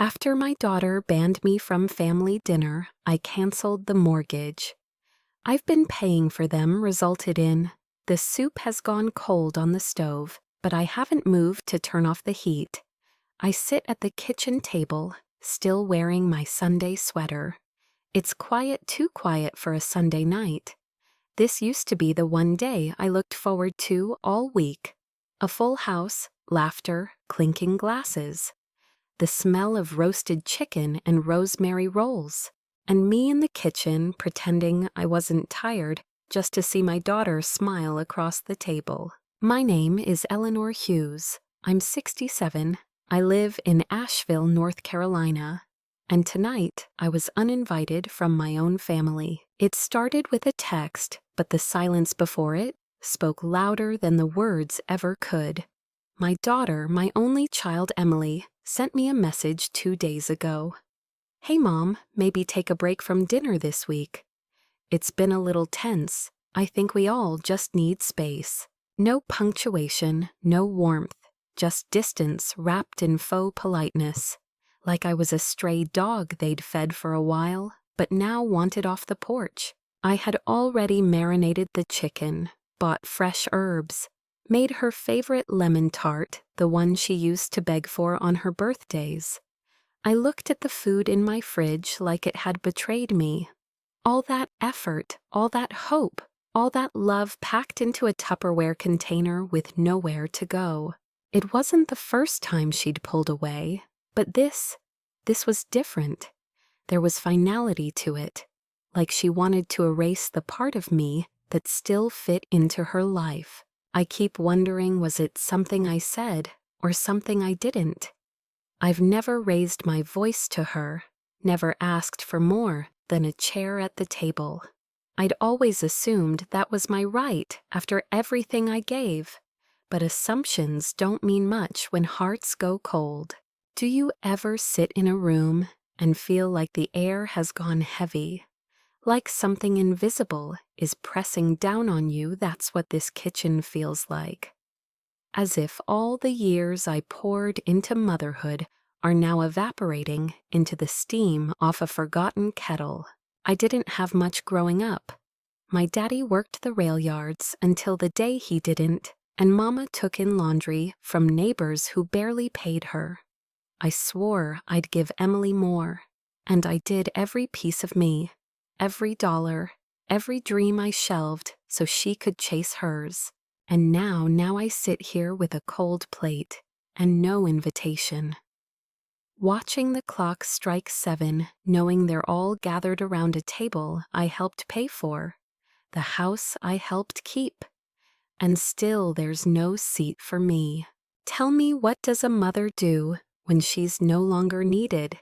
After my daughter banned me from family dinner, I canceled the mortgage. I've been paying for them resulted in the soup has gone cold on the stove, but I haven't moved to turn off the heat. I sit at the kitchen table, still wearing my Sunday sweater. It's quiet, too quiet for a Sunday night. This used to be the one day I looked forward to all week. A full house, laughter, clinking glasses. The smell of roasted chicken and rosemary rolls, and me in the kitchen pretending I wasn't tired just to see my daughter smile across the table. My name is Eleanor Hughes. I'm 67. I live in Asheville, North Carolina. And tonight, I was uninvited from my own family. It started with a text, but the silence before it spoke louder than the words ever could. My daughter, my only child Emily, sent me a message 2 days ago. "Hey Mom, maybe take a break from dinner this week. It's been a little tense. I think we all just need space." No punctuation, no warmth, just distance wrapped in faux politeness. Like I was a stray dog they'd fed for a while, but now wanted off the porch. I had already marinated the chicken, bought fresh herbs, made her favorite lemon tart, the one she used to beg for on her birthdays. I looked at the food in my fridge like it had betrayed me. All that effort, all that hope, all that love packed into a Tupperware container with nowhere to go. It wasn't the first time she'd pulled away, but this was different. There was finality to it, like she wanted to erase the part of me that still fit into her life. I keep wondering, was it something I said or something I didn't? I've never raised my voice to her, never asked for more than a chair at the table. I'd always assumed that was my right after everything I gave. But assumptions don't mean much when hearts go cold. Do you ever sit in a room and feel like the air has gone heavy? Like something invisible is pressing down on you? That's what this kitchen feels like. As if all the years I poured into motherhood are now evaporating into the steam off a forgotten kettle. I didn't have much growing up. My daddy worked the rail yards until the day he didn't, and Mama took in laundry from neighbors who barely paid her. I swore I'd give Emily more, and I did every piece of me. Every dollar, every dream I shelved so she could chase hers. And now I sit here with a cold plate and no invitation. Watching the clock strike 7, knowing they're all gathered around a table I helped pay for, the house I helped keep, and still there's no seat for me. Tell me, what does a mother do when she's no longer needed?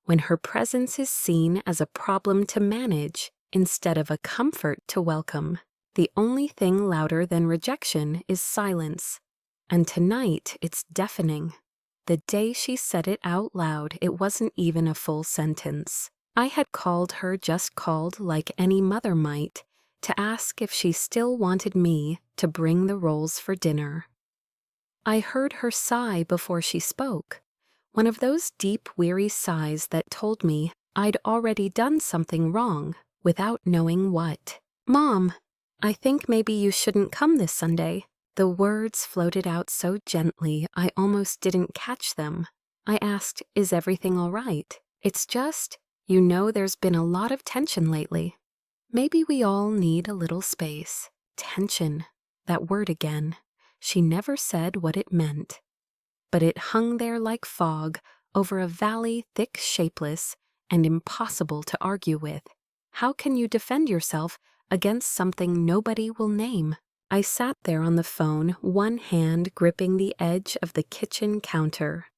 When her presence is seen as a problem to manage instead of a comfort to welcome? The only thing louder than rejection is silence. And tonight it's deafening. The day she said it out loud, it wasn't even a full sentence. I had called her, just called like any mother might, to ask if she still wanted me to bring the rolls for dinner. I heard her sigh before she spoke. One of those deep, weary sighs that told me I'd already done something wrong without knowing what. "Mom, I think maybe you shouldn't come this Sunday." The words floated out so gently I almost didn't catch them. I asked, "Is everything all right?" "It's just, there's been a lot of tension lately. Maybe we all need a little space." Tension. That word again. She never said what it meant. But it hung there like fog over a valley, thick, shapeless, and impossible to argue with. How can you defend yourself against something nobody will name? I sat there on the phone, one hand gripping the edge of the kitchen counter.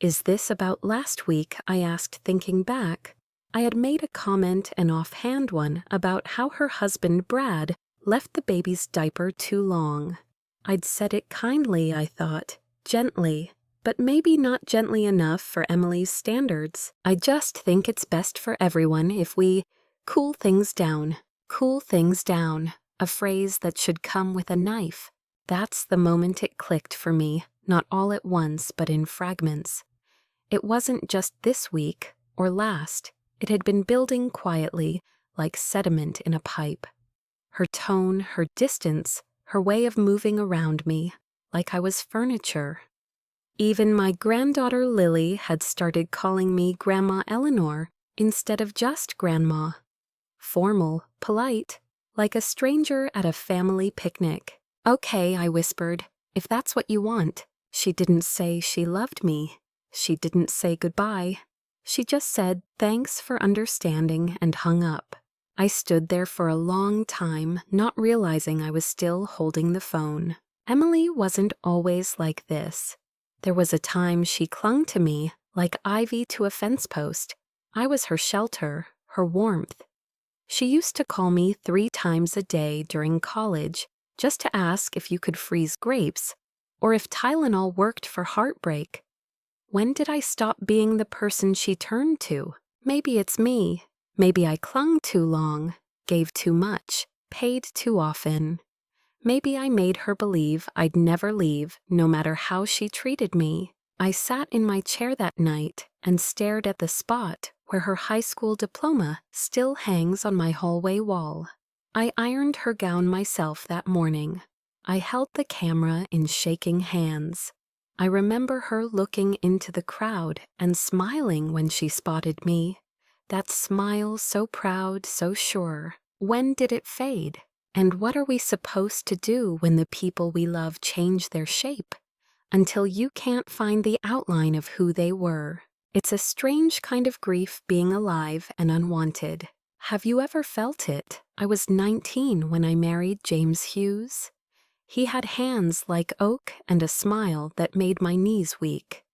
"Is this about last week?" I asked, thinking back. I had made a comment, an offhand one, about how her husband, Brad, left the baby's diaper too long. I'd said it kindly, I thought, gently, but maybe not gently enough for Emily's standards. "I just think it's best for everyone if we cool things down." Cool things down, a phrase that should come with a knife. That's the moment it clicked for me, not all at once, but in fragments. It wasn't just this week or last. It had been building quietly, like sediment in a pipe. Her tone, her distance, her way of moving around me, like I was furniture. Even my granddaughter Lily had started calling me Grandma Eleanor instead of just Grandma. Formal, polite, like a stranger at a family picnic. "Okay," I whispered, "if that's what you want." She didn't say she loved me. She didn't say goodbye. She just said thanks for understanding and hung up. I stood there for a long time, not realizing I was still holding the phone. Emily wasn't always like this. There was a time she clung to me like ivy to a fence post. I was her shelter, her warmth. She used to call me 3 times a day during college just to ask if you could freeze grapes or if Tylenol worked for heartbreak. When did I stop being the person she turned to? Maybe it's me. Maybe I clung too long, gave too much, paid too often. Maybe I made her believe I'd never leave, no matter how she treated me. I sat in my chair that night and stared at the spot where her high school diploma still hangs on my hallway wall. I ironed her gown myself that morning. I held the camera in shaking hands. I remember her looking into the crowd and smiling when she spotted me. That smile so proud, so sure. When did it fade? And what are we supposed to do when the people we love change their shape? Until you can't find the outline of who they were. It's a strange kind of grief being alive and unwanted. Have you ever felt it? I was 19 when I married James Hughes. He had hands like oak and a smile that made my knees weak.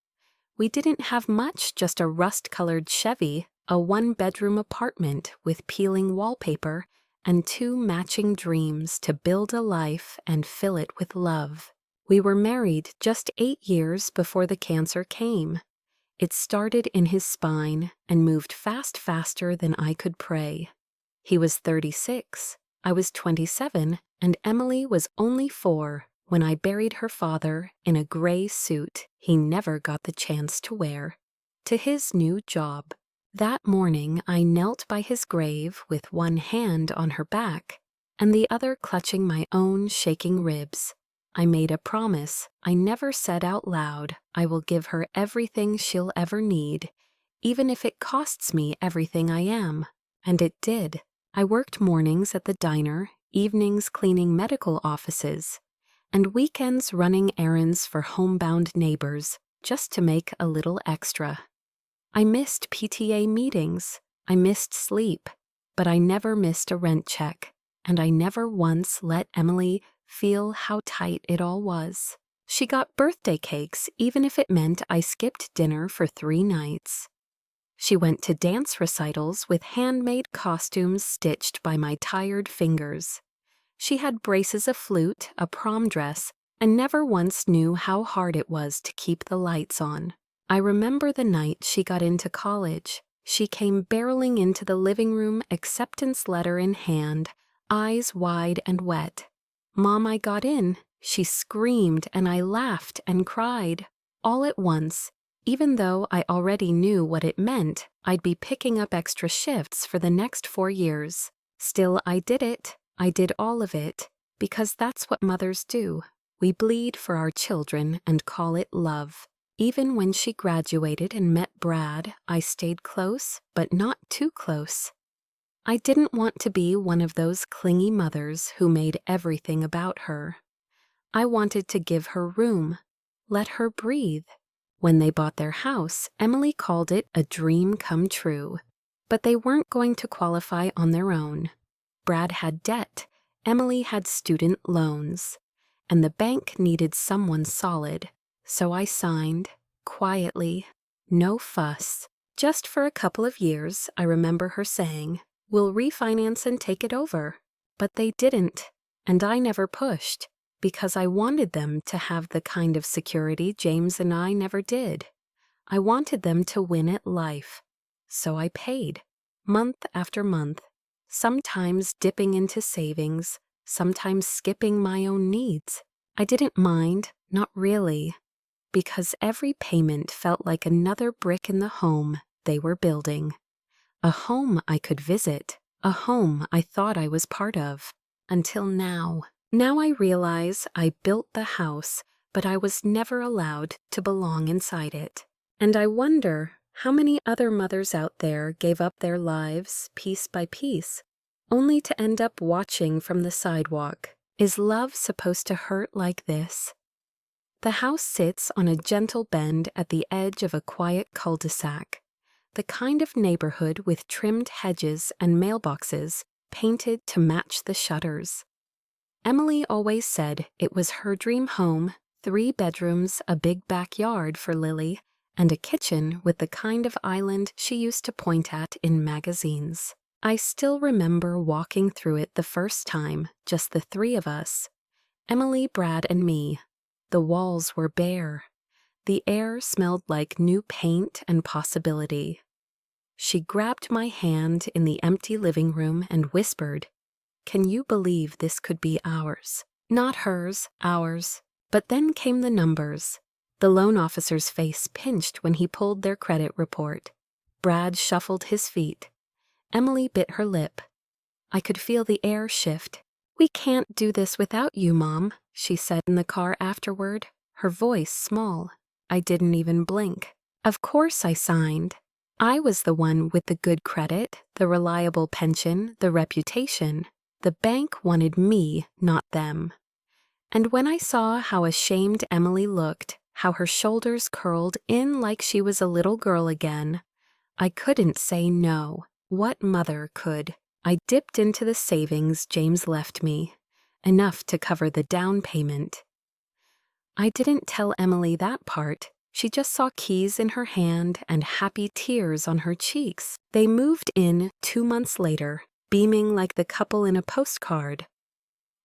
We didn't have much, just a rust-colored Chevy, a 1-bedroom apartment with peeling wallpaper, and 2 matching dreams to build a life and fill it with love. We were married just 8 years before the cancer came. It started in his spine and moved faster than I could pray. He was 36, I was 27, and Emily was only 4 when I buried her father in a gray suit he never got the chance to wear, to his new job. That morning I knelt by his grave with one hand on her back and the other clutching my own shaking ribs. I made a promise I never said out loud. I will give her everything she'll ever need, even if it costs me everything I am. And it did. I worked mornings at the diner, evenings cleaning medical offices, and weekends running errands for homebound neighbors just to make a little extra. I missed PTA meetings, I missed sleep, but I never missed a rent check, and I never once let Emily feel how tight it all was. She got birthday cakes even if it meant I skipped dinner for 3 nights. She went to dance recitals with handmade costumes stitched by my tired fingers. She had braces, a flute, a prom dress, and never once knew how hard it was to keep the lights on. I remember the night she got into college. She came barreling into the living room, acceptance letter in hand, eyes wide and wet. "Mom, I got in," she screamed, and I laughed and cried, all at once, even though I already knew what it meant. I'd be picking up extra shifts for the next 4 years. Still, I did it. I did all of it, because that's what mothers do. We bleed for our children and call it love. Even when she graduated and met Brad, I stayed close, but not too close. I didn't want to be one of those clingy mothers who made everything about her. I wanted to give her room, let her breathe. When they bought their house, Emily called it a dream come true. But they weren't going to qualify on their own. Brad had debt, Emily had student loans, and the bank needed someone solid. So I signed, quietly, no fuss. Just for a couple of years, I remember her saying, "We'll refinance and take it over." But they didn't, and I never pushed, because I wanted them to have the kind of security James and I never did. I wanted them to win at life. So I paid, month after month, sometimes dipping into savings, sometimes skipping my own needs. I didn't mind, not really, because every payment felt like another brick in the home they were building. A home I could visit, a home I thought I was part of. Until now. Now I realize I built the house, but I was never allowed to belong inside it. And I wonder how many other mothers out there gave up their lives piece by piece, only to end up watching from the sidewalk. Is love supposed to hurt like this? The house sits on a gentle bend at the edge of a quiet cul-de-sac, the kind of neighborhood with trimmed hedges and mailboxes painted to match the shutters. Emily always said it was her dream home, 3 bedrooms, a big backyard for Lily, and a kitchen with the kind of island she used to point at in magazines. I still remember walking through it the first time, just the 3 of us. Emily, Brad, and me. The walls were bare. The air smelled like new paint and possibility. She grabbed my hand in the empty living room and whispered, "Can you believe this could be ours?" Not hers, ours. But then came the numbers. The loan officer's face pinched when he pulled their credit report. Brad shuffled his feet. Emily bit her lip. I could feel the air shift. "We can't do this without you, Mom," she said in the car afterward, her voice small. I didn't even blink. Of course I signed. I was the one with the good credit, the reliable pension, the reputation. The bank wanted me, not them. And when I saw how ashamed Emily looked, how her shoulders curled in like she was a little girl again, I couldn't say no. What mother could? I dipped into the savings James left me, enough to cover the down payment. I didn't tell Emily that part. She just saw keys in her hand and happy tears on her cheeks. They moved in 2 months later, beaming like the couple in a postcard.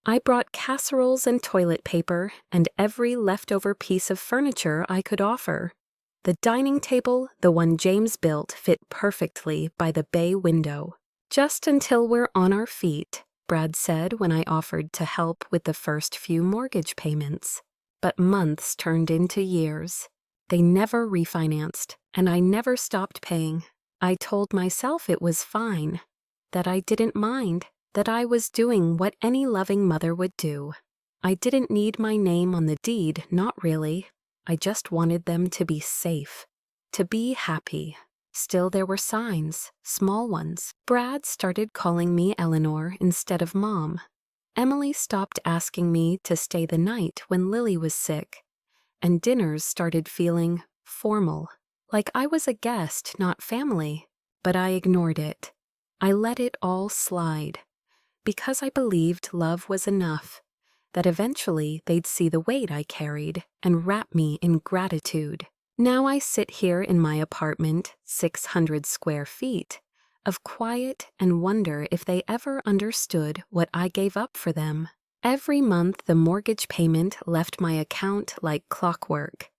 I brought casseroles and toilet paper and every leftover piece of furniture I could offer. The dining table, the one James built, fit perfectly by the bay window. "Just until we're on our feet," Brad said when I offered to help with the first few mortgage payments. But months turned into years. They never refinanced, and I never stopped paying. I told myself it was fine, that I didn't mind, that I was doing what any loving mother would do. I didn't need my name on the deed, not really. I just wanted them to be safe, to be happy. Still there were signs, small ones. Brad started calling me Eleanor instead of Mom. Emily stopped asking me to stay the night when Lily was sick, and dinners started feeling formal, like I was a guest, not family. But I ignored it. I let it all slide, because I believed love was enough, that eventually they'd see the weight I carried and wrap me in gratitude. Now I sit here in my apartment, 600 square feet, of quiet and wonder if they ever understood what I gave up for them. Every month the mortgage payment left my account like clockwork.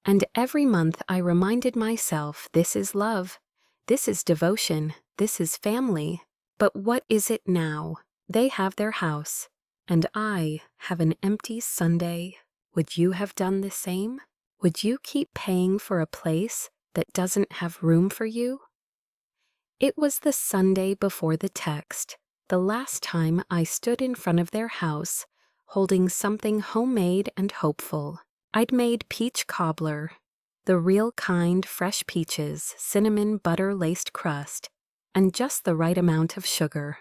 And every month I reminded myself, this is love, this is devotion, this is family. But what is it now? They have their house, and I have an empty Sunday. Would you have done the same? Would you keep paying for a place that doesn't have room for you? It was the Sunday before the text, the last time I stood in front of their house, holding something homemade and hopeful. I'd made peach cobbler, the real kind, fresh peaches, cinnamon butter-laced crust, and just the right amount of sugar.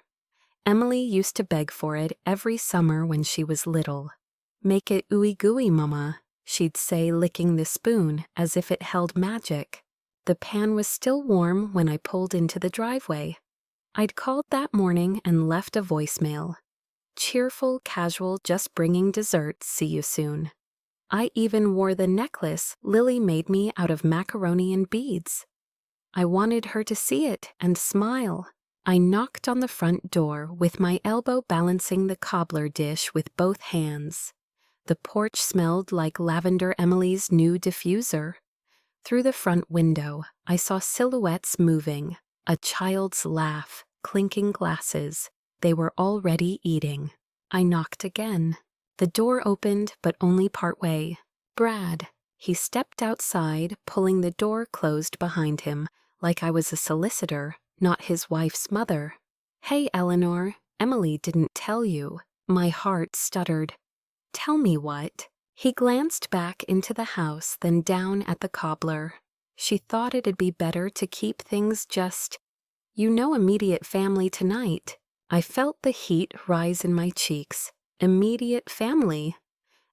Emily used to beg for it every summer when she was little. "Make it ooey-gooey, Mama," she'd say, licking the spoon as if it held magic. The pan was still warm when I pulled into the driveway. I'd called that morning and left a voicemail. Cheerful, casual, just bringing dessert, see you soon. I even wore the necklace Lily made me out of macaroni and beads. I wanted her to see it and smile. I knocked on the front door with my elbow balancing the cobbler dish with both hands. The porch smelled like Lavender Emily's new diffuser. Through the front window, I saw silhouettes moving, a child's laugh, clinking glasses. They were already eating. I knocked again. The door opened, but only part way. "Brad." He stepped outside, pulling the door closed behind him, like I was a solicitor, not his wife's mother. "Hey, Eleanor, Emily didn't tell you." My heart stuttered. "Tell me what?" He glanced back into the house, then down at the cobbler. "She thought it'd be better to keep things just, immediate family tonight." I felt the heat rise in my cheeks. Immediate family?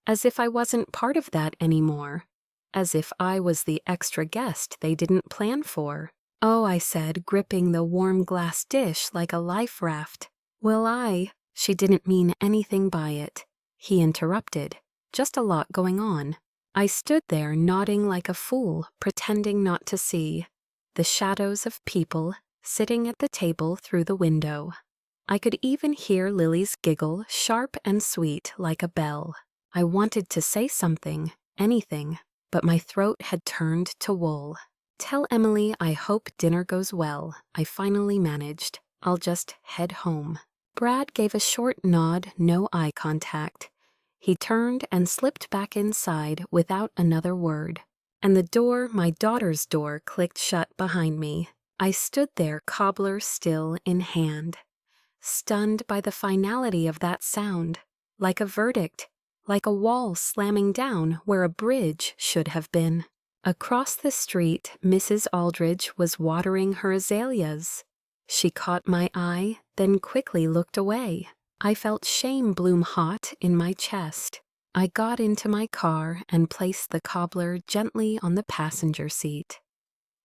As if I wasn't part of that anymore. As if I was the extra guest they didn't plan for. "Oh," I said, gripping the warm glass dish like a life raft. "Well, She didn't mean anything by it," he interrupted. "Just a lot going on." I stood there nodding like a fool, pretending not to see. The shadows of people sitting at the table through the window. I could even hear Lily's giggle, sharp and sweet like a bell. I wanted to say something, anything, but my throat had turned to wool. "Tell Emily I hope dinner goes well," I finally managed. "I'll just head home." Brad gave a short nod, no eye contact. He turned and slipped back inside without another word. And the door, my daughter's door, clicked shut behind me. I stood there, cobbler still in hand, stunned by the finality of that sound, like a verdict, like a wall slamming down where a bridge should have been. Across the street, Mrs. Aldridge was watering her azaleas. She caught my eye, then quickly looked away. I felt shame bloom hot in my chest. I got into my car and placed the cobbler gently on the passenger seat.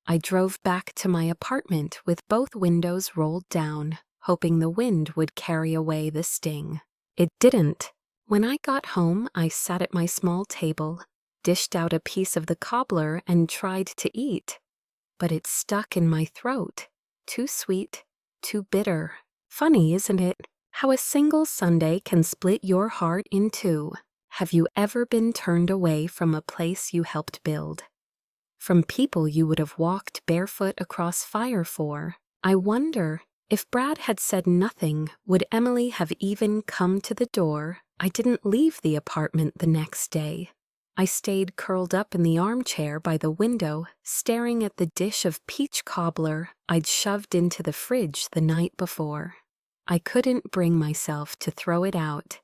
I drove back to my apartment with both windows rolled down, hoping the wind would carry away the sting. It didn't. When I got home, I sat at my small table, dished out a piece of the cobbler and tried to eat. But it stuck in my throat. Too sweet, too bitter. Funny, isn't it? How a single Sunday can split your heart in two. Have you ever been turned away from a place you helped build? From people you would have walked barefoot across fire for? I wonder, if Brad had said nothing, would Emily have even come to the door? I didn't leave the apartment the next day. I stayed curled up in the armchair by the window, staring at the dish of peach cobbler I'd shoved into the fridge the night before. I couldn't bring myself to throw it out.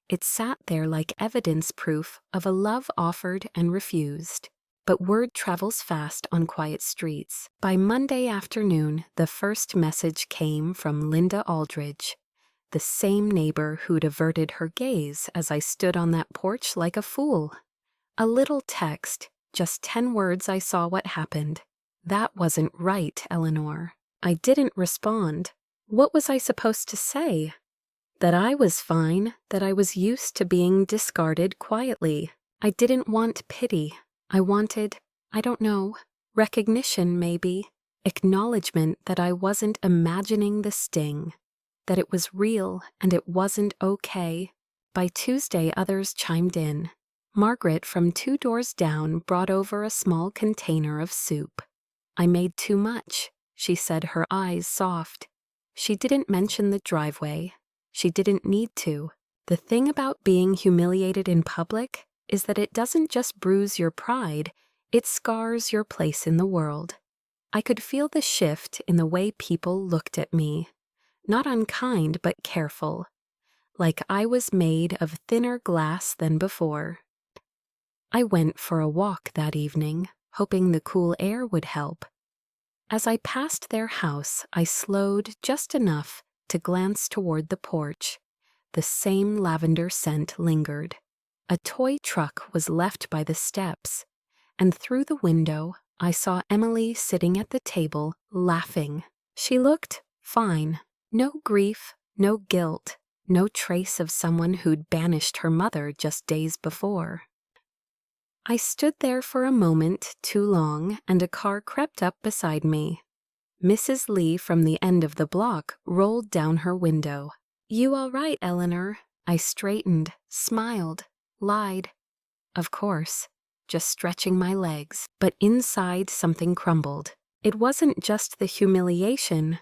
It sat there like evidence proof of a love offered and refused. But word travels fast on quiet streets. By Monday afternoon, the first message came from Linda Aldridge, the same neighbor who'd averted her gaze as I stood on that porch like a fool. A little text, just 10 words. "I saw what happened. That wasn't right, Eleanor." I didn't respond. What was I supposed to say? That I was fine, that I was used to being discarded quietly. I didn't want pity. I wanted, I don't know, recognition maybe, acknowledgement that I wasn't imagining the sting, that it was real and it wasn't okay. By Tuesday, others chimed in. Margaret from 2 doors down brought over a small container of soup. "I made too much," she said, her eyes soft. She didn't mention the driveway. She didn't need to. The thing about being humiliated in public is that it doesn't just bruise your pride, it scars your place in the world. I could feel the shift in the way people looked at me. Not unkind, but careful. Like I was made of thinner glass than before. I went for a walk that evening, hoping the cool air would help. As I passed their house, I slowed just enough to glance toward the porch. The same lavender scent lingered. A toy truck was left by the steps, and through the window, I saw Emily sitting at the table, laughing. She looked fine. No grief, no guilt, no trace of someone who'd banished her mother just days before. I stood there for a moment too long, and a car crept up beside me. Mrs. Lee from the end of the block rolled down her window. "You all right, Eleanor?" I straightened, smiled, lied. Of course, just stretching my legs. But inside something crumbled. It wasn't just the humiliation.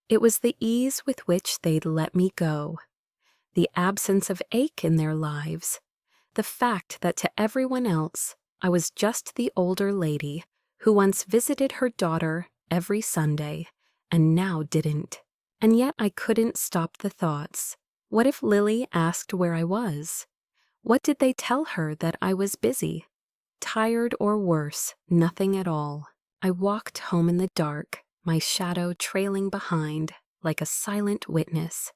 It was the ease with which they'd let me go. The absence of ache in their lives. The fact that to everyone else, I was just the older lady who once visited her daughter every Sunday and now didn't. And yet I couldn't stop the thoughts. What if Lily asked where I was? What did they tell her that I was busy? Tired or worse, nothing at all. I walked home in the dark, my shadow trailing behind like a silent witness.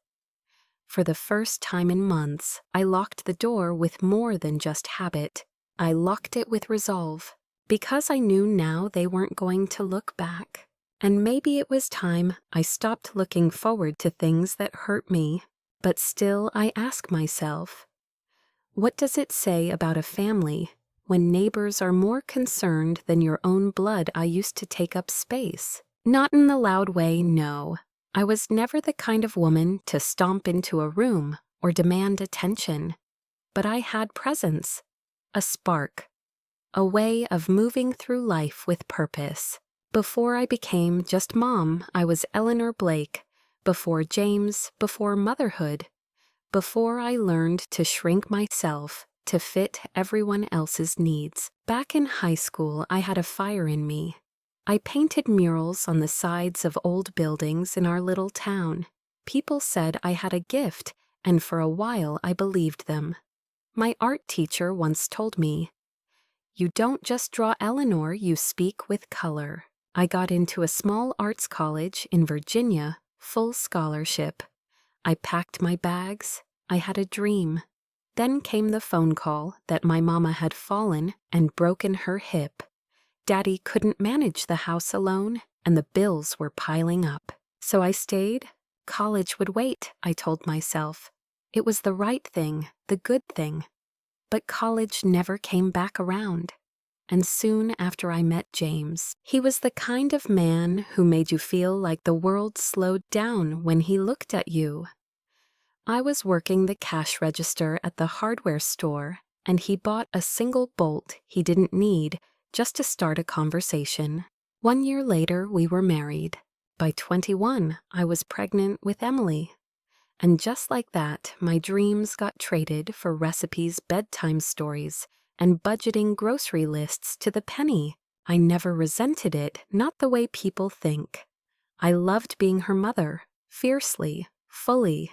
For the first time in months, I locked the door with more than just habit. I locked it with resolve, because I knew now they weren't going to look back. And maybe it was time I stopped looking forward to things that hurt me. But still I ask myself, what does it say about a family when neighbors are more concerned than your own blood? I used to take up space. Not in the loud way, no. I was never the kind of woman to stomp into a room or demand attention. But I had presence, a spark, a way of moving through life with purpose. Before I became just Mom, I was Eleanor Blake. Before James, before motherhood. Before I learned to shrink myself to fit everyone else's needs. Back in high school, I had a fire in me. I painted murals on the sides of old buildings in our little town. People said I had a gift, and for a while I believed them. My art teacher once told me, "You don't just draw, Eleanor, you speak with color." I got into a small arts college in Virginia, full scholarship. I packed my bags. I had a dream. Then came the phone call that my mama had fallen and broken her hip. Daddy couldn't manage the house alone, and the bills were piling up. So I stayed. College would wait, I told myself. It was the right thing, the good thing. But college never came back around. And soon after I met James, he was the kind of man who made you feel like the world slowed down when he looked at you. I was working the cash register at the hardware store, and he bought a single bolt he didn't need just to start a conversation. 1 year later, we were married. By 21, I was pregnant with Emily. And just like that, my dreams got traded for recipes, bedtime stories, and budgeting grocery lists to the penny. I never resented it, not the way people think. I loved being her mother, fiercely, fully.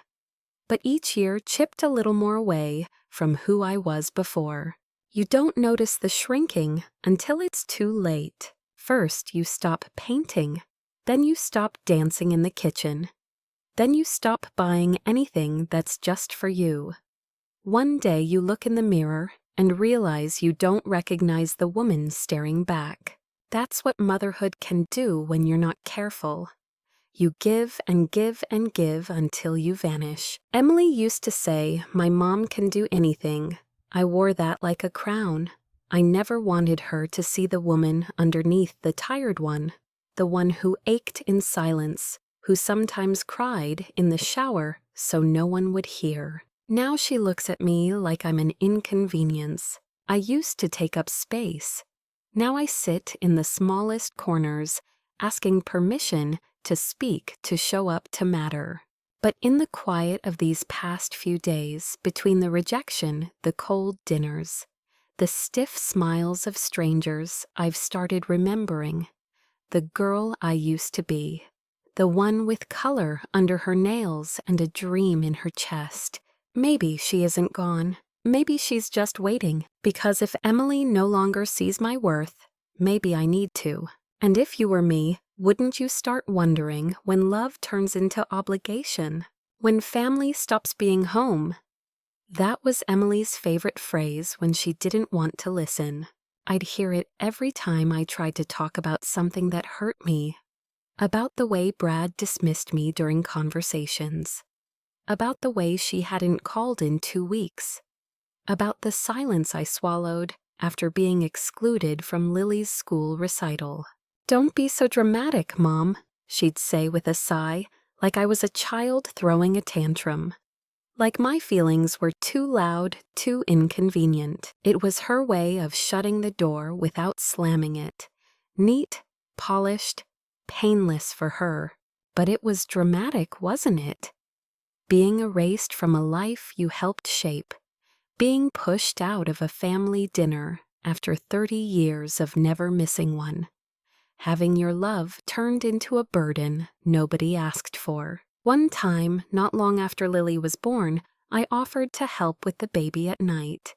But each year chipped a little more away from who I was before. You don't notice the shrinking until it's too late. First, you stop painting. Then you stop dancing in the kitchen. Then you stop buying anything that's just for you. One day you look in the mirror and realize you don't recognize the woman staring back. That's what motherhood can do when you're not careful. You give and give and give until you vanish. Emily used to say, "My mom can do anything." I wore that like a crown. I never wanted her to see the woman underneath the tired one, the one who ached in silence, who sometimes cried in the shower so no one would hear. Now she looks at me like I'm an inconvenience. I used to take up space. Now I sit in the smallest corners, asking permission to speak, to show up, to matter. But in the quiet of these past few days, between the rejection, the cold dinners, the stiff smiles of strangers, I've started remembering the girl I used to be, the one with color under her nails and a dream in her chest. Maybe she isn't gone. Maybe she's just waiting, because if Emily no longer sees my worth, maybe I need to. And if you were me, wouldn't you start wondering when love turns into obligation? When family stops being home? That was Emily's favorite phrase when she didn't want to listen. I'd hear it every time I tried to talk about something that hurt me. About the way Brad dismissed me during conversations. About the way she hadn't called in 2 weeks. About the silence I swallowed after being excluded from Lily's school recital. "Don't be so dramatic, Mom," she'd say with a sigh, like I was a child throwing a tantrum. Like my feelings were too loud, too inconvenient. It was her way of shutting the door without slamming it. Neat, polished, painless for her. But it was dramatic, wasn't it? Being erased from a life you helped shape. Being pushed out of a family dinner. after 30 years of never missing one. Having your love turned into a burden nobody asked for. One time, not long after Lily was born, I offered to help with the baby at night.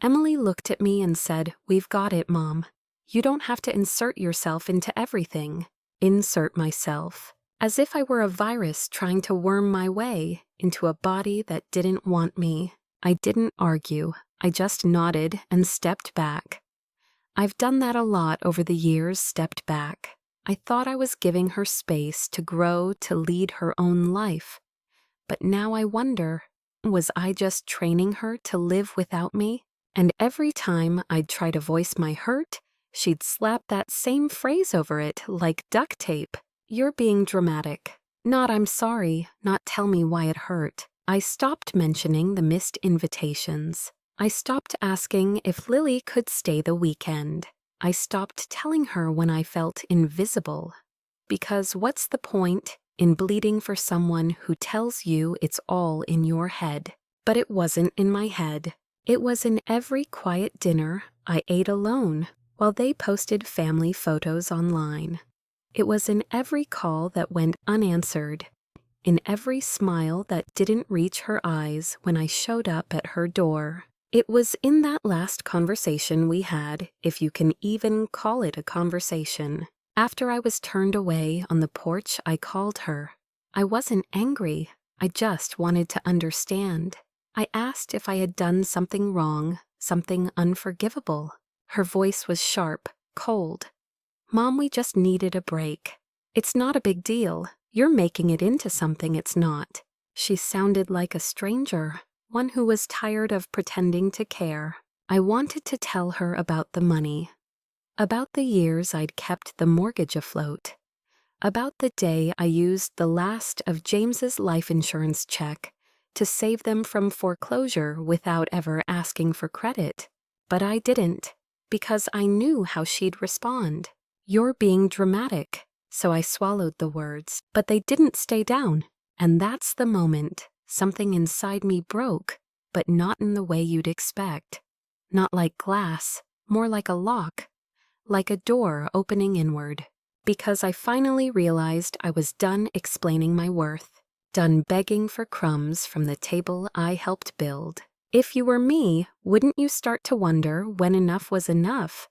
Emily looked at me and said, "We've got it, Mom. You don't have to insert yourself into everything." Insert myself. As if I were a virus trying to worm my way into a body that didn't want me. I didn't argue. I just nodded and stepped back. I've done that a lot over the years, stepped back. I thought I was giving her space to grow, to lead her own life. But now I wonder, was I just training her to live without me? And every time I'd try to voice my hurt, she'd slap that same phrase over it like duct tape. "You're being dramatic." Not "I'm sorry," not "tell me why it hurt." I stopped mentioning the missed invitations. I stopped asking if Lily could stay the weekend. I stopped telling her when I felt invisible. Because what's the point in bleeding for someone who tells you it's all in your head? But it wasn't in my head. It was in every quiet dinner I ate alone while they posted family photos online. It was in every call that went unanswered, in every smile that didn't reach her eyes when I showed up at her door. It was in that last conversation we had, if you can even call it a conversation. After I was turned away on the porch, I called her. I wasn't angry. I just wanted to understand. I asked if I had done something wrong, something unforgivable. Her voice was sharp, cold. "Mom, we just needed a break. It's not a big deal. You're making it into something it's not." She sounded like a stranger, one who was tired of pretending to care. I wanted to tell her about the money, about the years I'd kept the mortgage afloat, about the day I used the last of James's life insurance check to save them from foreclosure without ever asking for credit. But I didn't, because I knew how she'd respond. "You're being dramatic." So I swallowed the words, but they didn't stay down. And that's the moment something inside me broke, but not in the way you'd expect. Not like glass, more like a lock, like a door opening inward. Because I finally realized I was done explaining my worth, done begging for crumbs from the table I helped build. If you were me, wouldn't you start to wonder when enough was enough?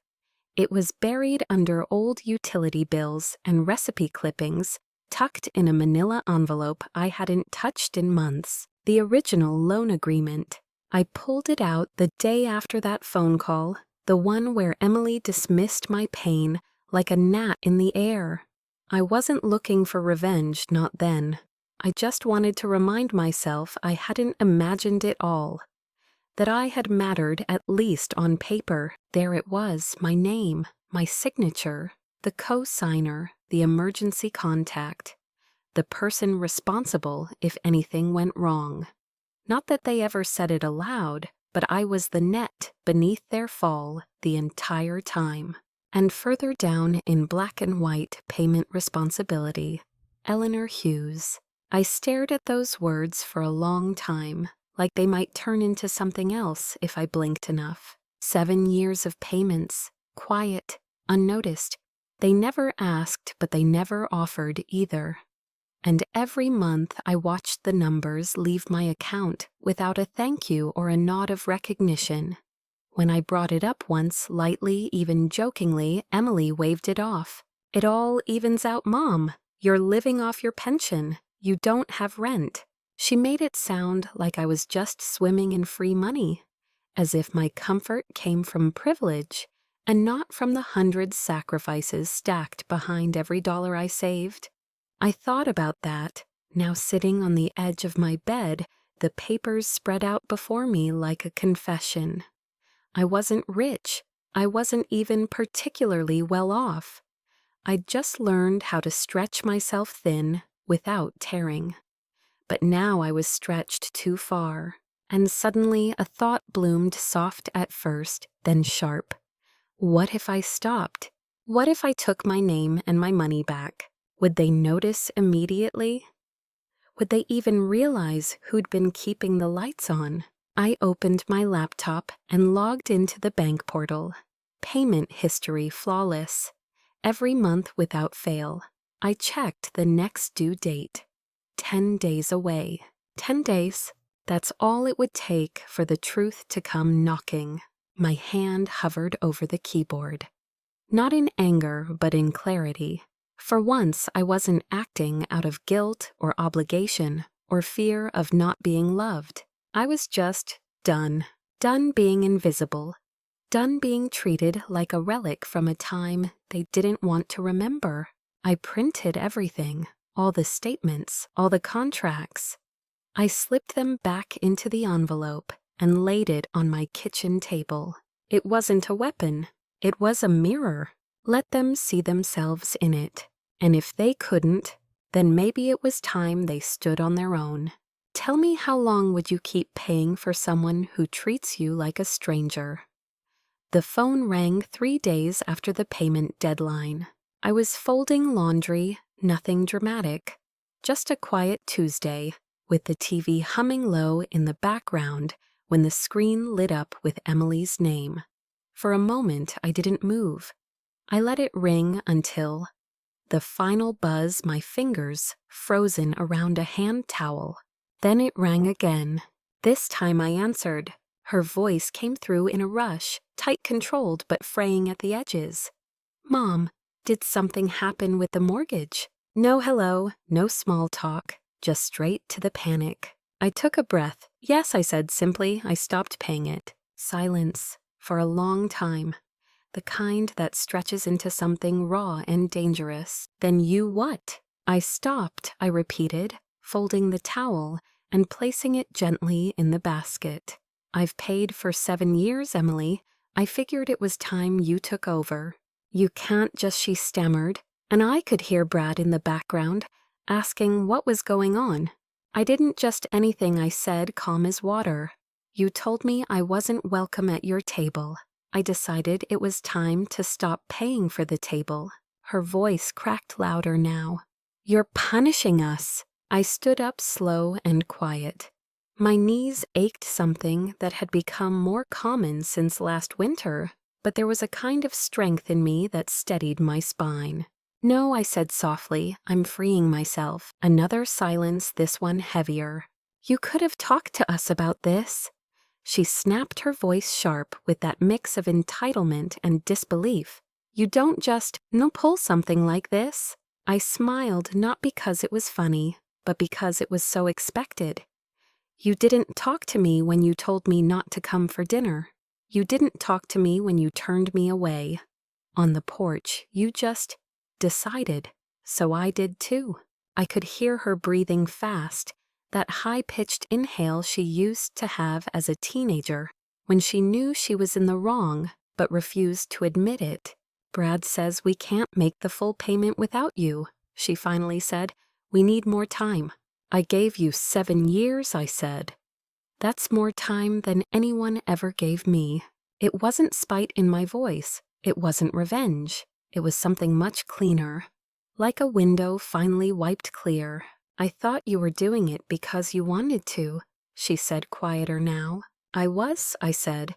It was buried under old utility bills and recipe clippings, tucked in a manila envelope I hadn't touched in months. The original loan agreement. I pulled it out the day after that phone call, the one where Emily dismissed my pain like a gnat in the air. I wasn't looking for revenge, not then. I just wanted to remind myself I hadn't imagined it all. That I had mattered at least on paper. There it was, my name, my signature, the co-signer, the emergency contact, the person responsible if anything went wrong. Not that they ever said it aloud, but I was the net beneath their fall the entire time. And further down in black and white payment responsibility, Eleanor Hughes. I stared at those words for a long time, like they might turn into something else if I blinked enough. 7 years of payments, quiet, unnoticed. They never asked, but they never offered either. And every month I watched the numbers leave my account without a thank you or a nod of recognition. When I brought it up once, lightly, even jokingly, Emily waved it off. "It all evens out, Mom. You're living off your pension. You don't have rent." She made it sound like I was just swimming in free money, as if my comfort came from privilege and not from the 100 sacrifices stacked behind every dollar I saved. I thought about that, now sitting on the edge of my bed, the papers spread out before me like a confession. I wasn't rich. I wasn't even particularly well off. I'd just learned how to stretch myself thin without tearing. But now I was stretched too far, and suddenly a thought bloomed, soft at first, then sharp. What if I stopped? What if I took my name and my money back? Would they notice immediately? Would they even realize who'd been keeping the lights on? I opened my laptop and logged into the bank portal. Payment history flawless. Every month without fail. I checked the next due date. 10 days away. 10 days. That's all it would take for the truth to come knocking. My hand hovered over the keyboard. Not in anger, but in clarity. For once, I wasn't acting out of guilt or obligation or fear of not being loved. I was just done. Done being invisible. Done being treated like a relic from a time they didn't want to remember. I printed everything, all the statements, all the contracts. I slipped them back into the envelope and laid it on my kitchen table. It wasn't a weapon. It was a mirror. Let them see themselves in it. And if they couldn't, then maybe it was time they stood on their own. Tell me, how long would you keep paying for someone who treats you like a stranger? The phone rang 3 days after the payment deadline. I was folding laundry, nothing dramatic. Just a quiet Tuesday, with the TV humming low in the background when the screen lit up with Emily's name. For a moment, I didn't move. I let it ring until the final buzz, my fingers frozen around a hand towel. Then it rang again. This time I answered. Her voice came through in a rush, tight controlled but fraying at the edges. Mom, did something happen with the mortgage? No hello, no small talk, just straight to the panic. I took a breath. Yes, I said simply. I stopped paying it. Silence. For a long time. The kind that stretches into something raw and dangerous. Then you what? I stopped, I repeated, folding the towel and placing it gently in the basket. I've paid for 7 years, Emily. I figured it was time you took over. You can't just, she stammered, and I could hear Brad in the background, asking what was going on. I didn't just anything, I said, calm as water. You told me I wasn't welcome at your table. I decided it was time to stop paying for the table. Her voice cracked louder now. You're punishing us. I stood up slow and quiet. My knees ached, something that had become more common since last winter, but there was a kind of strength in me that steadied my spine. No, I said softly, I'm freeing myself. Another silence, this one heavier. You could have talked to us about this. She snapped, her voice sharp with that mix of entitlement and disbelief. You don't just pull something like this. I smiled, not because it was funny, but because it was so expected. You didn't talk to me when you told me not to come for dinner. You didn't talk to me when you turned me away. On the porch, you just decided. So I did too. I could hear her breathing fast, that high-pitched inhale she used to have as a teenager when she knew she was in the wrong but refused to admit it. Brad says we can't make the full payment without you, she finally said. We need more time. I gave you 7 years, I said. That's more time than anyone ever gave me. It wasn't spite in my voice. It wasn't revenge. It was something much cleaner. Like a window finally wiped clear. I thought you were doing it because you wanted to, she said, quieter now. I was, I said.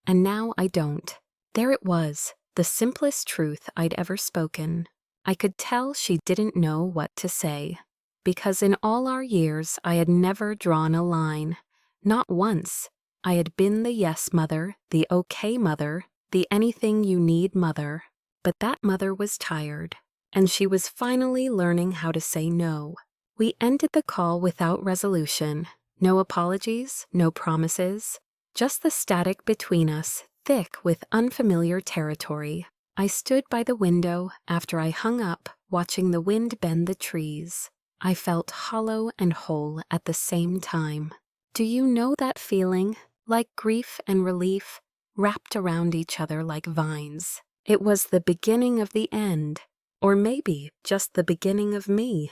And now I don't. There it was, the simplest truth I'd ever spoken. I could tell she didn't know what to say. Because in all our years I had never drawn a line. Not once. I had been the yes mother, the okay mother, the anything you need mother. But that mother was tired, and she was finally learning how to say no. We ended the call without resolution. No apologies, no promises. Just the static between us, thick with unfamiliar territory. I stood by the window after I hung up, watching the wind bend the trees. I felt hollow and whole at the same time. Do you know that feeling? Like grief and relief, wrapped around each other like vines. It was the beginning of the end, or maybe just the beginning of me.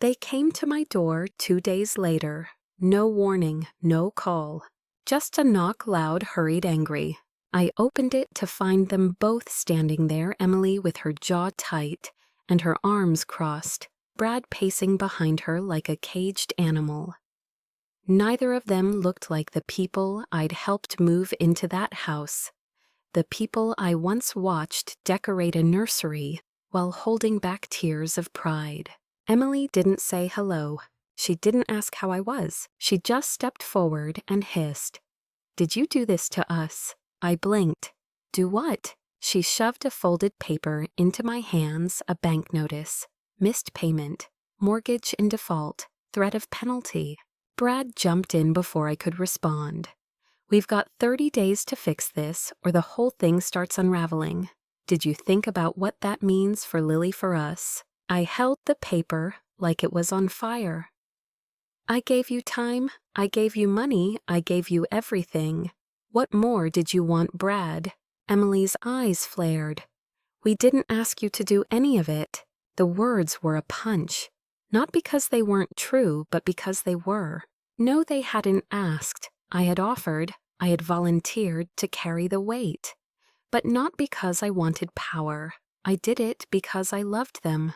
They came to my door 2 days later. No warning, no call. Just a knock, loud, hurried, angry. I opened it to find them both standing there, Emily with her jaw tight and her arms crossed, Brad pacing behind her like a caged animal. Neither of them looked like the people I'd helped move into that house, the people I once watched decorate a nursery while holding back tears of pride. Emily didn't say hello. She didn't ask how I was. She just stepped forward and hissed, "Did you do this to us?" I blinked. "Do what?" She shoved a folded paper into my hands, a bank notice. Missed payment. Mortgage in default. Threat of penalty. Brad jumped in before I could respond. "We've got 30 days to fix this, or the whole thing starts unraveling. Did you think about what that means for Lily, for us?" I held the paper like it was on fire. "I gave you time, I gave you money, I gave you everything. What more did you want, Brad?" Emily's eyes flared. "We didn't ask you to do any of it." The words were a punch. Not because they weren't true, but because they were. No, they hadn't asked. I had offered, I had volunteered to carry the weight. But not because I wanted power. I did it because I loved them.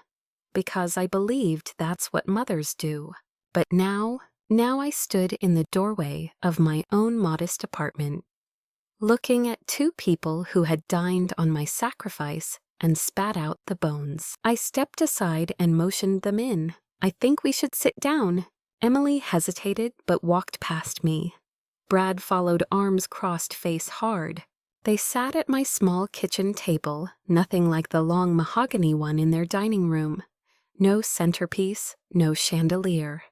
Because I believed that's what mothers do. But now I stood in the doorway of my own modest apartment, looking at two people who had dined on my sacrifice and spat out the bones. I stepped aside and motioned them in. "I think we should sit down." Emily hesitated but walked past me. Brad followed, arms crossed, face hard. They sat at my small kitchen table, nothing like the long mahogany one in their dining room. No centerpiece, no chandelier.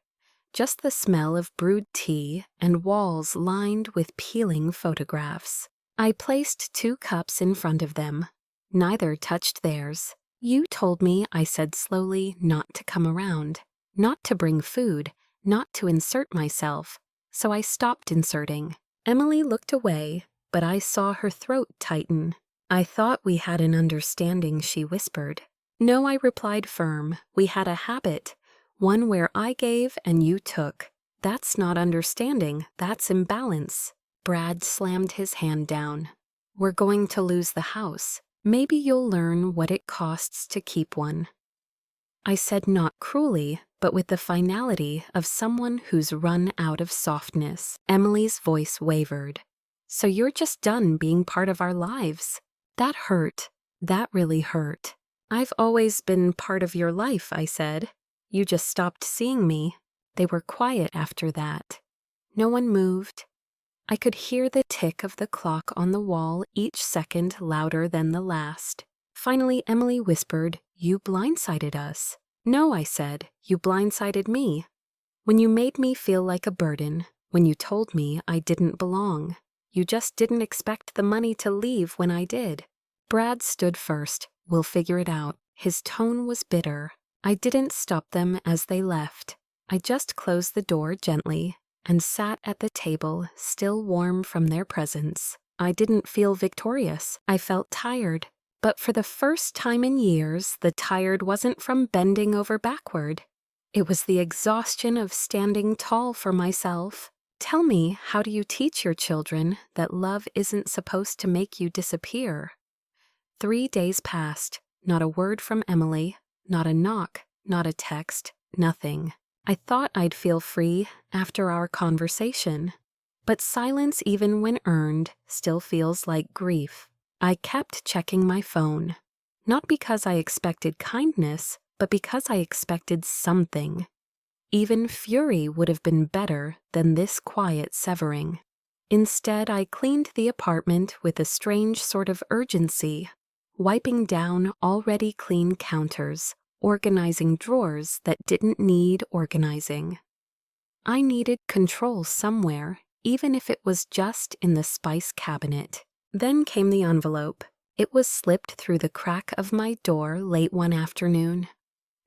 Just the smell of brewed tea and walls lined with peeling photographs. I placed 2 cups in front of them. Neither touched theirs. "You told me," I said slowly, "not to come around, not to bring food, not to insert myself." So I stopped inserting. Emily looked away, but I saw her throat tighten. "I thought we had an understanding," she whispered. "No," I replied firm. "We had a habit, one where I gave and you took. That's not understanding, that's imbalance." Brad slammed his hand down. "We're going to lose the house. Maybe you'll learn what it costs to keep one." I said, not cruelly, but with the finality of someone who's run out of softness. Emily's voice wavered. "So you're just done being part of our lives?" That hurt. That really hurt. "I've always been part of your life," I said. "You just stopped seeing me." They were quiet after that. No one moved. I could hear the tick of the clock on the wall, each second louder than the last. Finally, Emily whispered, "You blindsided us." "No," I said, "you blindsided me. When you made me feel like a burden, when you told me I didn't belong. You just didn't expect the money to leave when I did." Brad stood first. "We'll figure it out." His tone was bitter. I didn't stop them as they left. I just closed the door gently and sat at the table, still warm from their presence. I didn't feel victorious. I felt tired. But for the first time in years, the tired wasn't from bending over backward. It was the exhaustion of standing tall for myself. Tell me, how do you teach your children that love isn't supposed to make you disappear? 3 days passed. Not a word from Emily, not a knock, not a text, nothing. I thought I'd feel free after our conversation. But silence, even when earned, still feels like grief. I kept checking my phone. Not because I expected kindness, but because I expected something. Even fury would have been better than this quiet severing. Instead, I cleaned the apartment with a strange sort of urgency, wiping down already clean counters, organizing drawers that didn't need organizing. I needed control somewhere, even if it was just in the spice cabinet. Then came the envelope. It was slipped through the crack of my door late one afternoon.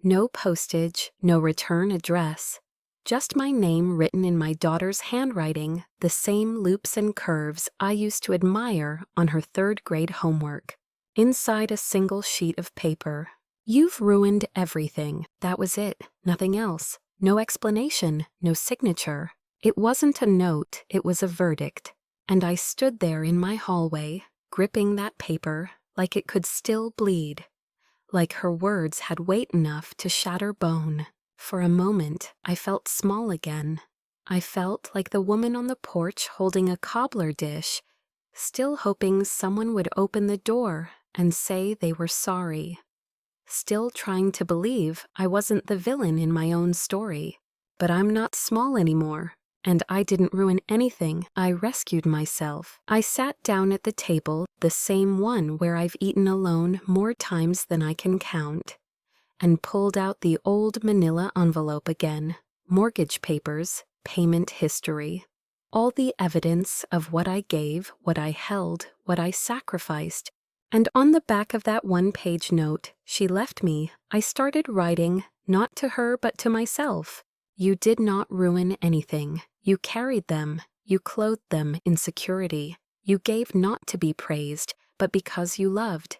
No postage, no return address. Just my name written in my daughter's handwriting, the same loops and curves I used to admire on her 3rd grade homework. Inside a single sheet of paper. "You've ruined everything." That was it, nothing else. No explanation, no signature. It wasn't a note, it was a verdict. And I stood there in my hallway, gripping that paper like it could still bleed, like her words had weight enough to shatter bone. For a moment, I felt small again. I felt like the woman on the porch holding a cobbler dish, still hoping someone would open the door and say they were sorry. Still trying to believe I wasn't the villain in my own story. But I'm not small anymore, and I didn't ruin anything. I rescued myself. I sat down at the table, the same one where I've eaten alone more times than I can count, and pulled out the old manila envelope again, mortgage papers, payment history, all the evidence of what I gave, what I held, what I sacrificed. And on the back of that one-page note she left me, I started writing, not to her but to myself. You did not ruin anything. You carried them. You clothed them in security. You gave not to be praised, but because you loved.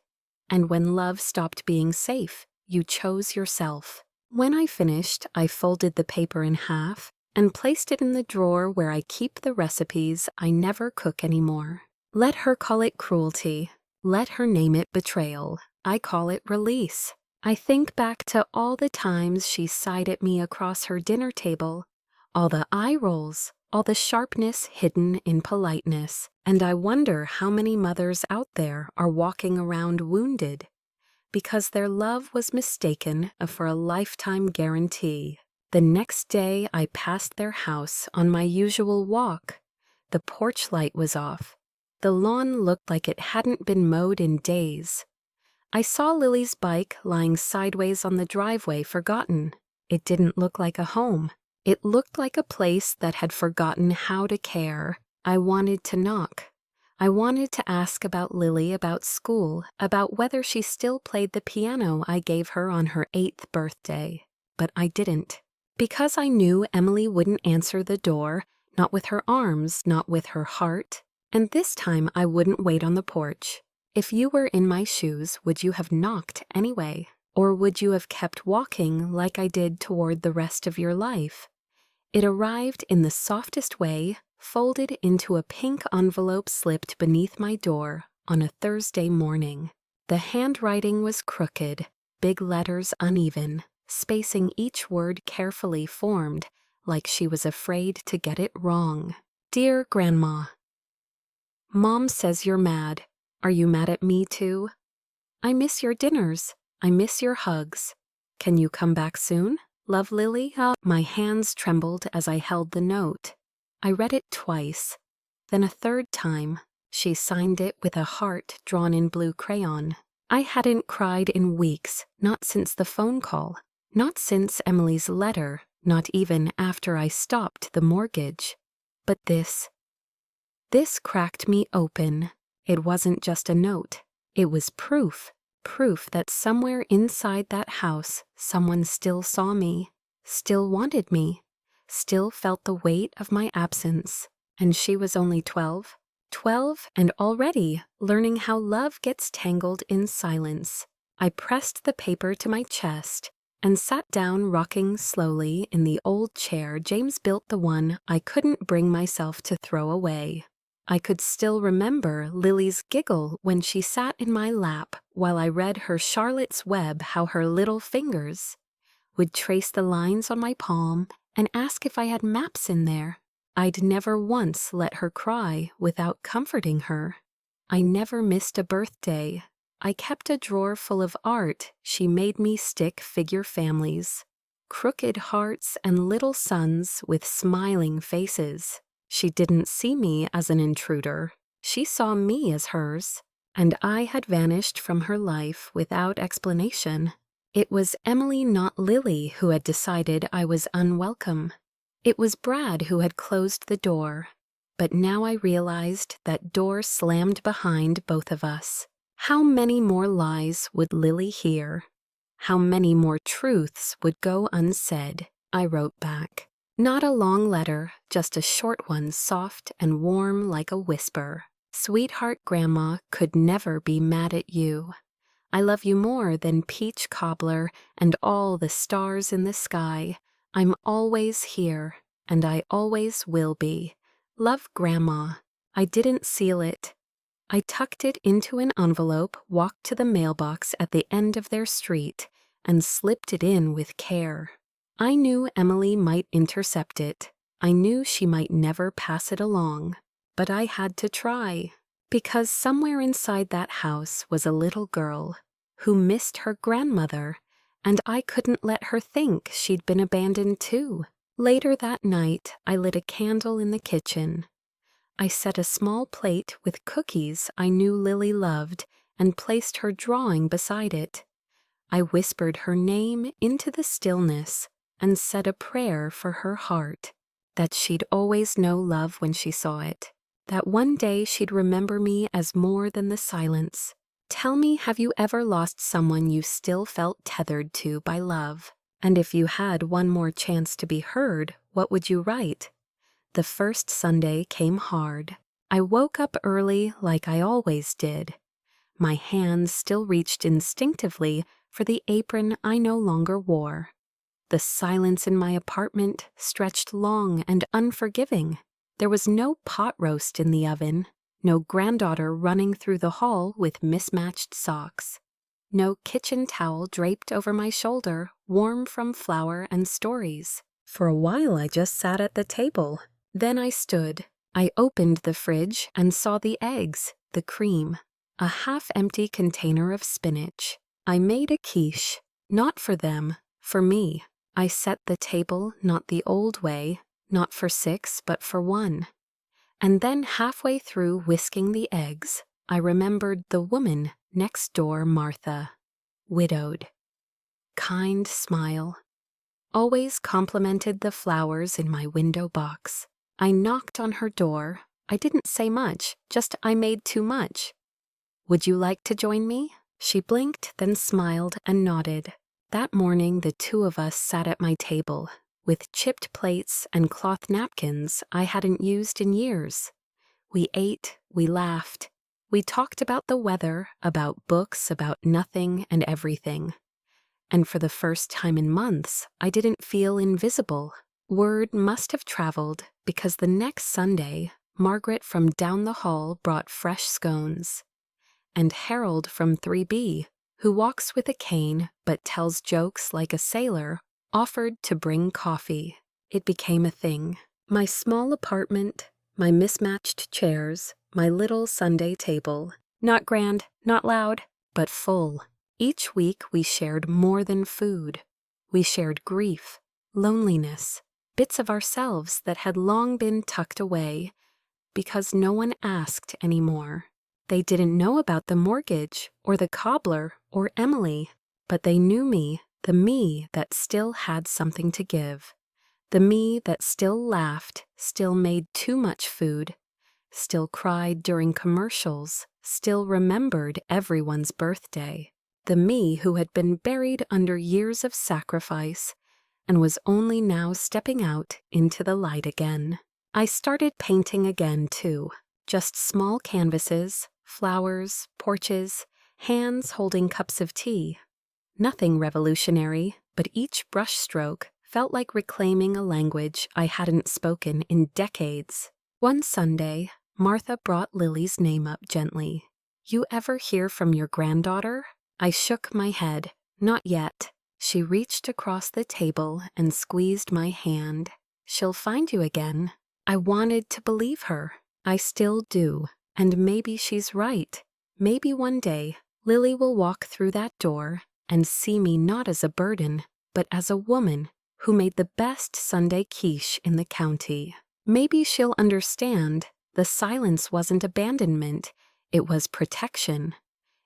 And when love stopped being safe, you chose yourself. When I finished, I folded the paper in half and placed it in the drawer where I keep the recipes I never cook anymore. Let her call it cruelty. Let her name it betrayal. I call it release. I think back to all the times she sighed at me across her dinner table, all the eye rolls, all the sharpness hidden in politeness, and I wonder how many mothers out there are walking around wounded because their love was mistaken for a lifetime guarantee. The next day I passed their house on my usual walk. The porch light was off. The lawn looked like it hadn't been mowed in days. I saw Lily's bike lying sideways on the driveway, forgotten. It didn't look like a home. It looked like a place that had forgotten how to care. I wanted to knock. I wanted to ask about Lily, about school, about whether she still played the piano I gave her on her 8th birthday. But I didn't. Because I knew Emily wouldn't answer the door, not with her arms, not with her heart. And this time I wouldn't wait on the porch. If you were in my shoes, would you have knocked anyway? Or would you have kept walking like I did toward the rest of your life? It arrived in the softest way, folded into a pink envelope slipped beneath my door on a Thursday morning. The handwriting was crooked, big letters uneven, spacing each word carefully formed, like she was afraid to get it wrong. Dear Grandma, Mom says you're mad. Are you mad at me too? I miss your dinners. I miss your hugs. Can you come back soon? Love, Lily. My hands trembled as I held the note. I read it twice. Then a third time. She signed it with a heart drawn in blue crayon. I hadn't cried in weeks, not since the phone call, not since Emily's letter, not even after I stopped the mortgage. But this cracked me open. It wasn't just a note. It was proof that somewhere inside that house someone still saw me, still wanted me, still felt the weight of my absence. And she was only 12. 12 and already learning how love gets tangled in silence. I pressed the paper to my chest and sat down, rocking slowly in the old chair James built, the one I couldn't bring myself to throw away. I could still remember Lily's giggle when she sat in my lap while I read her Charlotte's Web, how her little fingers would trace the lines on my palm and ask if I had maps in there. I'd never once let her cry without comforting her. I never missed a birthday. I kept a drawer full of art she made me stick, figure families, crooked hearts and little suns with smiling faces. She didn't see me as an intruder. She saw me as hers, and I had vanished from her life without explanation. It was Emily, not Lily, who had decided I was unwelcome. It was Brad who had closed the door. But now I realized that door slammed behind both of us. How many more lies would Lily hear? How many more truths would go unsaid? I wrote back. Not a long letter, just a short one, soft and warm like a whisper. Sweetheart, Grandma could never be mad at you. I love you more than peach cobbler and all the stars in the sky. I'm always here, and I always will be. Love, Grandma. I didn't seal it. I tucked it into an envelope, walked to the mailbox at the end of their street, and slipped it in with care. I knew Emily might intercept it. I knew she might never pass it along, but I had to try. Because somewhere inside that house was a little girl who missed her grandmother, and I couldn't let her think she'd been abandoned too. Later that night, I lit a candle in the kitchen. I set a small plate with cookies I knew Lily loved and placed her drawing beside it. I whispered her name into the stillness and said a prayer for her heart, that she'd always know love when she saw it, that one day she'd remember me as more than the silence. Tell me, have you ever lost someone you still felt tethered to by love? And if you had one more chance to be heard, what would you write? The first Sunday came hard. I woke up early like I always did. My hands still reached instinctively for the apron I no longer wore. The silence in my apartment stretched long and unforgiving. There was no pot roast in the oven, no granddaughter running through the hall with mismatched socks, no kitchen towel draped over my shoulder, warm from flour and stories. For a while I just sat at the table. Then I stood. I opened the fridge and saw the eggs, the cream, a half-empty container of spinach. I made a quiche, not for them, for me. I set the table not the old way, not for 6 but for 1. And then halfway through whisking the eggs, I remembered the woman next door, Martha, widowed. Kind smile. Always complimented the flowers in my window box. I knocked on her door. I didn't say much, just I made too much. Would you like to join me? She blinked, then smiled and nodded. That morning, the two of us sat at my table, with chipped plates and cloth napkins I hadn't used in years. We ate, we laughed. We talked about the weather, about books, about nothing and everything. And for the first time in months, I didn't feel invisible. Word must have traveled, because the next Sunday, Margaret from down the hall brought fresh scones. And Harold from 3B, who walks with a cane but tells jokes like a sailor, offered to bring coffee. It became a thing. My small apartment, my mismatched chairs, my little Sunday table. Not grand, not loud, but full. Each week we shared more than food. We shared grief, loneliness, bits of ourselves that had long been tucked away because no one asked anymore. They didn't know about the mortgage or the cobbler or Emily, but they knew me, the me that still had something to give, the me that still laughed, still made too much food, still cried during commercials, still remembered everyone's birthday, the me who had been buried under years of sacrifice and was only now stepping out into the light again. I started painting again, too, just small canvases, flowers, porches, hands holding cups of tea. Nothing revolutionary, but each brushstroke felt like reclaiming a language I hadn't spoken in decades. One Sunday, Martha brought Lily's name up gently. You ever hear from your granddaughter? I shook my head. Not yet. She reached across the table and squeezed my hand. She'll find you again. I wanted to believe her. I still do. And maybe she's right. Maybe one day, Lily will walk through that door and see me not as a burden, but as a woman who made the best Sunday quiche in the county. Maybe she'll understand the silence wasn't abandonment, it was protection.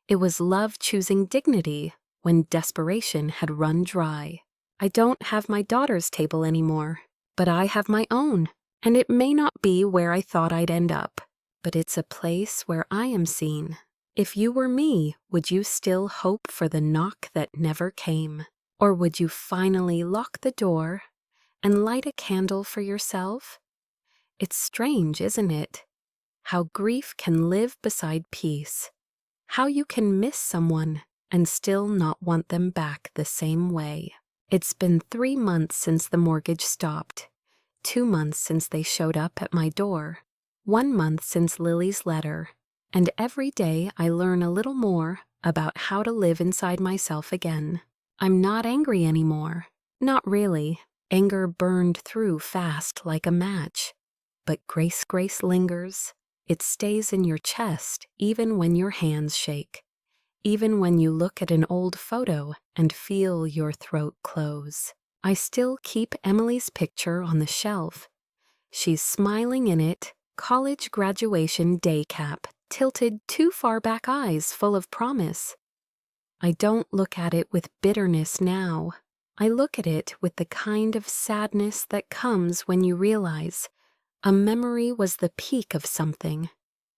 It was love choosing dignity when desperation had run dry. I don't have my daughter's table anymore, but I have my own, and it may not be where I thought I'd end up, but it's a place where I am seen. If you were me, would you still hope for the knock that never came? Or would you finally lock the door and light a candle for yourself? It's strange, isn't it? How grief can live beside peace. How you can miss someone and still not want them back the same way. It's been 3 months since the mortgage stopped, 2 months since they showed up at my door, 1 month since Lily's letter, and every day I learn a little more about how to live inside myself again. I'm not angry anymore. Not really. Anger burned through fast like a match. But grace lingers. It stays in your chest even when your hands shake. Even when you look at an old photo and feel your throat close. I still keep Emily's picture on the shelf. She's smiling in it, college graduation day cap, tilted too far back eyes full of promise. I don't look at it with bitterness now. I look at it with the kind of sadness that comes when you realize a memory was the peak of something,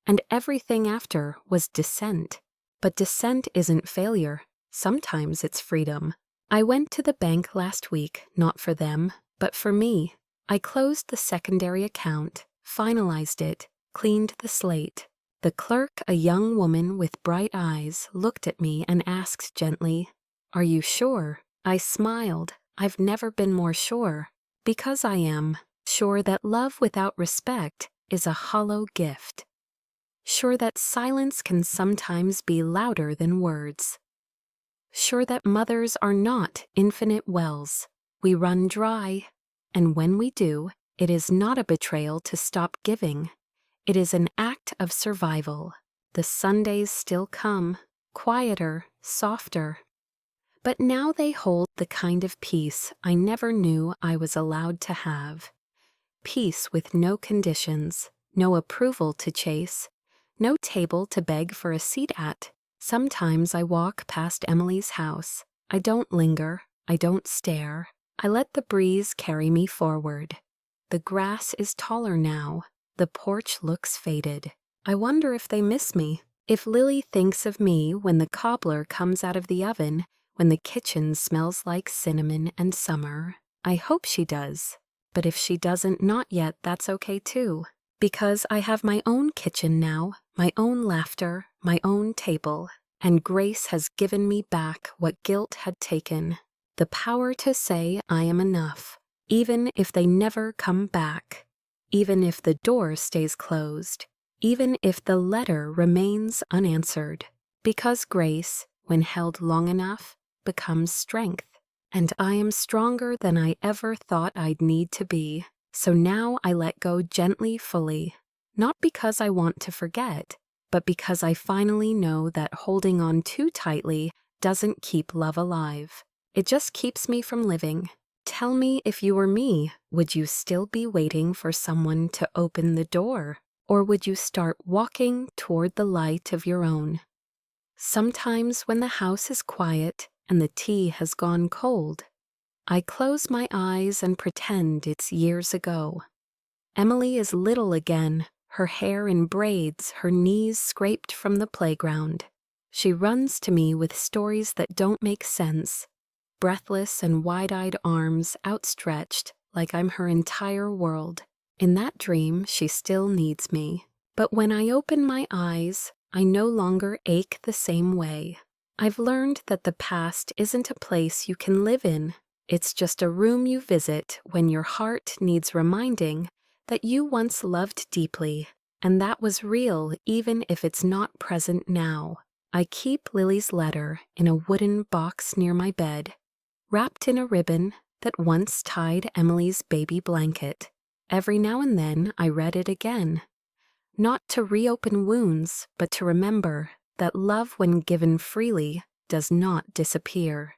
and everything after was descent. But descent isn't failure. Sometimes it's freedom. I went to the bank last week, not for them, but for me. I closed the secondary account, finalized it, cleaned the slate. The clerk, a young woman with bright eyes, looked at me and asked gently, "Are you sure?" I smiled. I've never been more sure. Because I am sure that love without respect is a hollow gift. Sure that silence can sometimes be louder than words. Sure that mothers are not infinite wells. We run dry, and when we do, it is not a betrayal to stop giving. It is an act of survival. The Sundays still come, quieter, softer. But now they hold the kind of peace I never knew I was allowed to have. Peace with no conditions, no approval to chase, no table to beg for a seat at. Sometimes I walk past Emily's house. I don't linger. I don't stare. I let the breeze carry me forward. The grass is taller now. The porch looks faded. I wonder if they miss me. If Lily thinks of me when the cobbler comes out of the oven, when the kitchen smells like cinnamon and summer. I hope she does. But if she doesn't, not yet, that's okay too. Because I have my own kitchen now, my own laughter, my own table, and grace has given me back what guilt had taken. The power to say I am enough, even if they never come back, even if the door stays closed, even if the letter remains unanswered. Because grace, when held long enough, becomes strength. And I am stronger than I ever thought I'd need to be. So now I let go gently, fully. Not because I want to forget, but because I finally know that holding on too tightly doesn't keep love alive. It just keeps me from living. Tell me, if you were me, would you still be waiting for someone to open the door? Or would you start walking toward the light of your own? Sometimes when the house is quiet and the tea has gone cold, I close my eyes and pretend it's years ago. Emily is little again, her hair in braids, her knees scraped from the playground. She runs to me with stories that don't make sense, breathless and wide-eyed arms outstretched like I'm her entire world. In that dream, she still needs me. But when I open my eyes, I no longer ache the same way. I've learned that the past isn't a place you can live in. It's just a room you visit when your heart needs reminding that you once loved deeply, and that was real even if it's not present now. I keep Lily's letter in a wooden box near my bed, wrapped in a ribbon that once tied Emily's baby blanket. Every now and then I read it again, not to reopen wounds, but to remember that love, when given freely, does not disappear.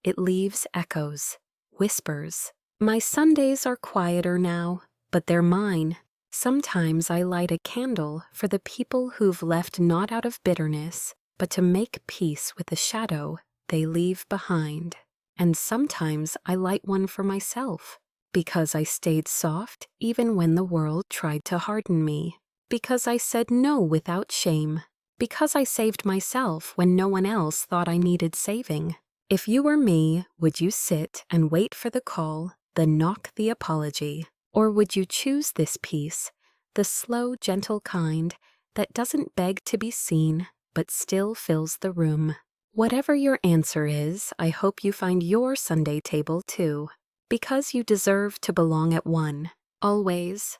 It leaves echoes, whispers. My Sundays are quieter now, but they're mine. Sometimes I light a candle for the people who've left not out of bitterness, but to make peace with the shadow they leave behind. And sometimes I light one for myself, because I stayed soft even when the world tried to harden me, because I said no without shame, because I saved myself when no one else thought I needed saving. If you were me, would you sit and wait for the call, the knock, the apology? Or would you choose this peace, the slow, gentle kind that doesn't beg to be seen, but still fills the room? Whatever your answer is, I hope you find your Sunday table too, because you deserve to belong at one. Always.